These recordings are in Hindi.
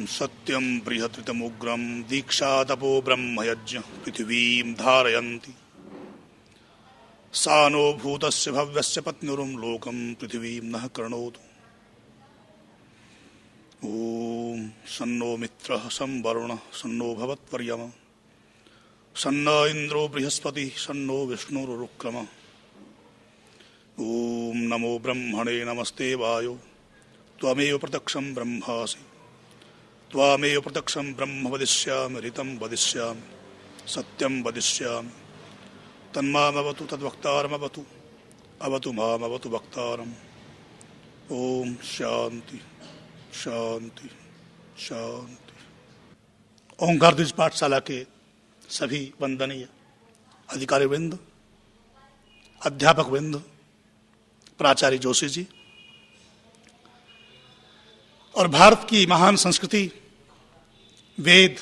सत्यं बृहत्तमुग्रं दीक्षातपो ब्रह्मयज्ञ पृथिवीं धारयन्ति सा नो भूतस्य भव्यस्य पत्नुरुं लोकं पृथिवीं नः कृणोतु। ओम सन्नो मित्रः सं वरुणः सन्नो भवत्वर्यमः सन्न इंद्रो बृहस्पति सन्नो विष्णुरुक्रमः। ओम नमो ब्रह्मणे नमस्ते वायो त्वमेव प्रत्यक्षं ब्रह्मासि त्वामेव प्रत्यक्षं ब्रह्म वदिष्यामि ऋतं वदिष्यामि सत्यं वदिष्यामि तन्मामवतु तद्वक्तारमवतु अवतु मामवतु वक्तारम्। ओम शांति शांति शांति। ओंकार द्विज पाठशाला के सभी वंदनीय अधिकारी वृंद, अध्यापक वृंद, प्राचार्य जोशी जी और भारत की महान संस्कृति, वेद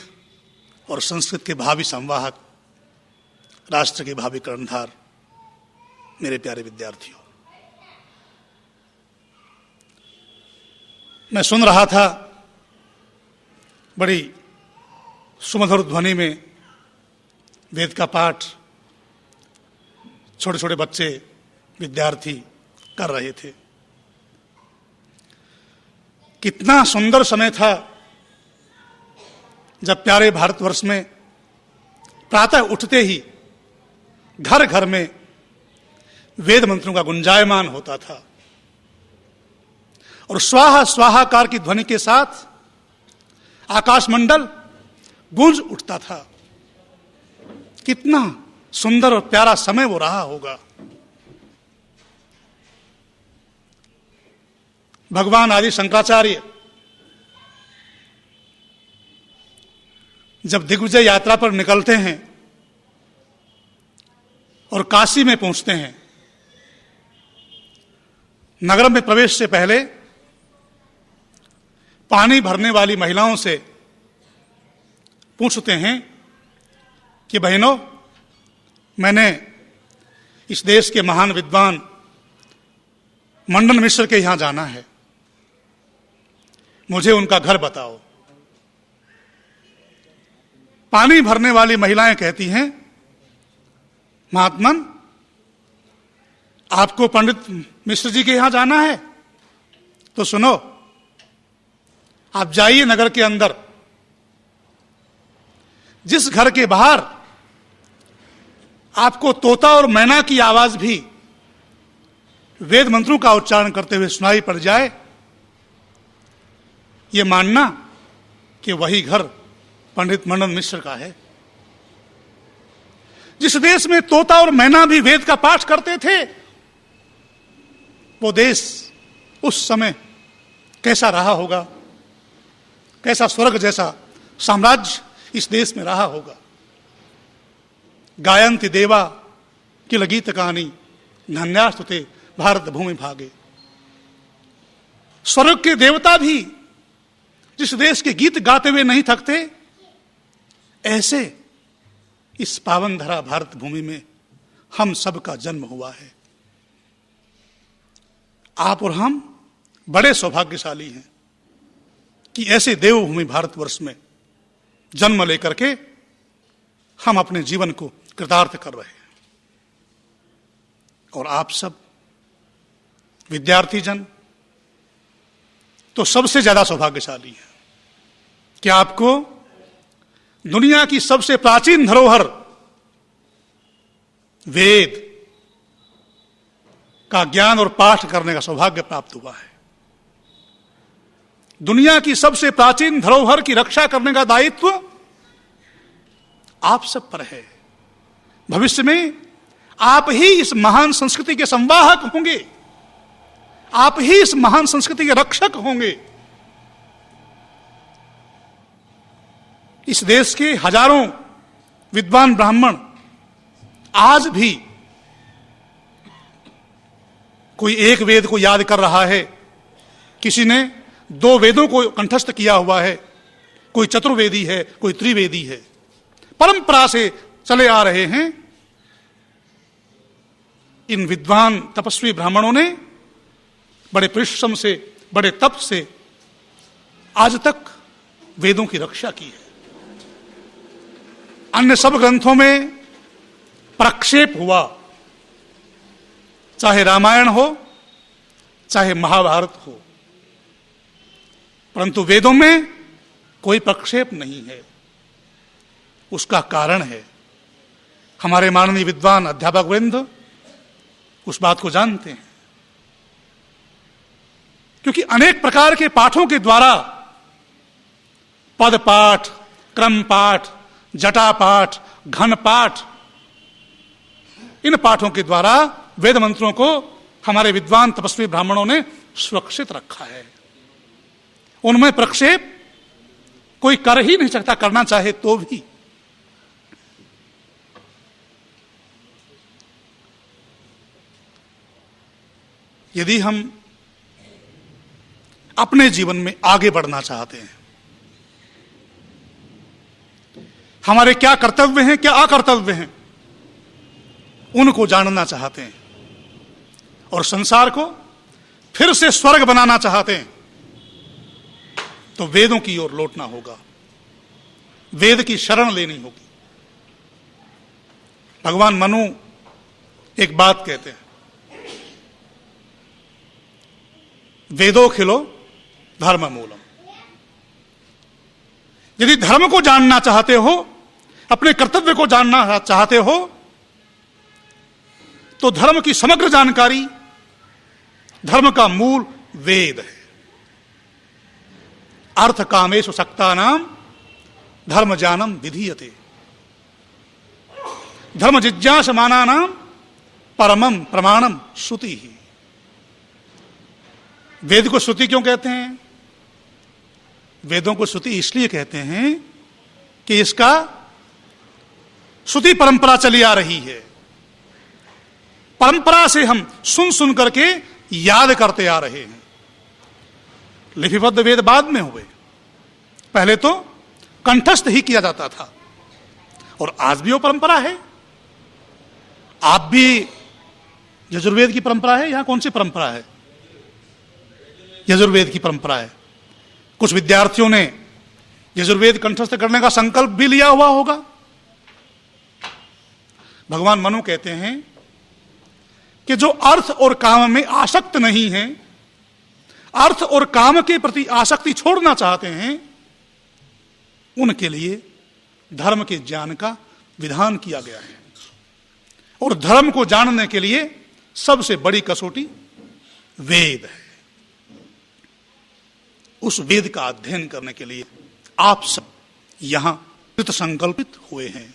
और संस्कृत के भावी संवाहक, राष्ट्र के भावी कर्णधार, मेरे प्यारे विद्यार्थियों, मैं सुन रहा था बड़ी सुमधुर ध्वनि में वेद का पाठ छोटे छोटे बच्चे विद्यार्थी कर रहे थे। कितना सुंदर समय था जब प्यारे भारतवर्ष में प्रातः उठते ही घर घर में वेद मंत्रों का गुंजायमान होता था और स्वाहा स्वाहाकार की ध्वनि के साथ आकाशमंडल गूंज उठता था। कितना सुंदर और प्यारा समय वो रहा होगा। भगवान आदि शंकराचार्य जब दिग्विजय यात्रा पर निकलते हैं और काशी में पहुंचते हैं, नगर में प्रवेश से पहले पानी भरने वाली महिलाओं से पूछते हैं कि बहनों, मैंने इस देश के महान विद्वान मंडन मिश्र के यहां जाना है, मुझे उनका घर बताओ। पानी भरने वाली महिलाएं कहती हैं, महात्मन, आपको पंडित मिश्र जी के यहां जाना है तो सुनो, आप जाइए नगर के अंदर, जिस घर के बाहर आपको तोता और मैना की आवाज भी वेद मंत्रों का उच्चारण करते हुए सुनाई पड़ जाए, ये मानना कि वही घर पंडित मंडन मिश्र का है। जिस देश में तोता और मैना भी वेद का पाठ करते थे, वो देश उस समय कैसा रहा होगा, कैसा स्वर्ग जैसा साम्राज्य इस देश में रहा होगा। गायन्ति देवा किल गीत कहानी धन्यास्तुते भारत भूमि भागे। स्वर्ग के देवता भी जिस देश के गीत गाते हुए नहीं थकते, ऐसे इस पावन धरा भारत भूमि में हम सबका जन्म हुआ है। आप और हम बड़े सौभाग्यशाली हैं कि ऐसे देवभूमि भारतवर्ष में जन्म लेकर के हम अपने जीवन को कृतार्थ कर रहे हैं। और आप सब विद्यार्थी जन तो सबसे ज्यादा सौभाग्यशाली हैं कि आपको दुनिया की सबसे प्राचीन धरोहर वेद का ज्ञान और पाठ करने का सौभाग्य प्राप्त हुआ है। दुनिया की सबसे प्राचीन धरोहर की रक्षा करने का दायित्व आप सब पर है। भविष्य में आप ही इस महान संस्कृति के संवाहक होंगे, आप ही इस महान संस्कृति के रक्षक होंगे। इस देश के हजारों विद्वान ब्राह्मण आज भी कोई एक वेद को याद कर रहा है, किसी ने 2 वेदों को कंठस्थ किया हुआ है, कोई चतुर्वेदी है, कोई त्रिवेदी है। परंपरा से चले आ रहे हैं। इन विद्वान तपस्वी ब्राह्मणों ने बड़े परिश्रम से, बड़े तप से आज तक वेदों की रक्षा की है। अन्य सब ग्रंथों में प्रक्षेप हुआ, चाहे रामायण हो चाहे महाभारत हो, परंतु वेदों में कोई प्रक्षेप नहीं है। उसका कारण है, हमारे माननीय विद्वान अध्यापक वृंद उस बात को जानते हैं, क्योंकि अनेक प्रकार के पाठों के द्वारा, पद पाठ, क्रम पाठ, जटा पाठ, घन पाठ, इन पाठों के द्वारा वेद मंत्रों को हमारे विद्वान तपस्वी ब्राह्मणों ने सुरक्षित रखा है। उनमें प्रक्षेप कोई कर ही नहीं सकता, करना चाहे तो भी। यदि हम अपने जीवन में आगे बढ़ना चाहते हैं, हमारे क्या कर्तव्य हैं, क्या अकर्तव्य हैं, उनको जानना चाहते हैं, और संसार को फिर से स्वर्ग बनाना चाहते हैं, तो वेदों की ओर लौटना होगा, वेद की शरण लेनी होगी। भगवान मनु एक बात कहते हैं, वेदोखिलो धर्म मूलम। यदि धर्म को जानना चाहते हो, अपने कर्तव्य को जानना चाहते हो, तो धर्म की समग्र जानकारी, धर्म का मूल वेद है। अर्थ कामेषु सक्तानाम धर्म जानम विधीयते, धर्म जिज्ञासमानानाम परमम प्रमाणम श्रुति ही। वेद को श्रुति क्यों कहते हैं? वेदों को श्रुति इसलिए कहते हैं कि इसका श्रुति परंपरा चली आ रही है। परंपरा से हम सुन सुन करके याद करते आ रहे हैं। लिपिबद्ध वेद बाद में हुए, पहले तो कंठस्थ ही किया जाता था, और आज भी वो परंपरा है। आप भी यजुर्वेद की परंपरा है, यहां कौन सी परंपरा है? यजुर्वेद की परंपरा है। कुछ विद्यार्थियों ने यजुर्वेद कंठस्थ करने का संकल्प भी लिया हुआ होगा। भगवान मनु कहते हैं कि जो अर्थ और काम में आसक्त नहीं है, अर्थ और काम के प्रति आसक्ति छोड़ना चाहते हैं, उनके लिए धर्म के ज्ञान का विधान किया गया है। और धर्म को जानने के लिए सबसे बड़ी कसौटी वेद है। उस वेद का अध्ययन करने के लिए आप सब यहां कृत संकल्पित हुए हैं।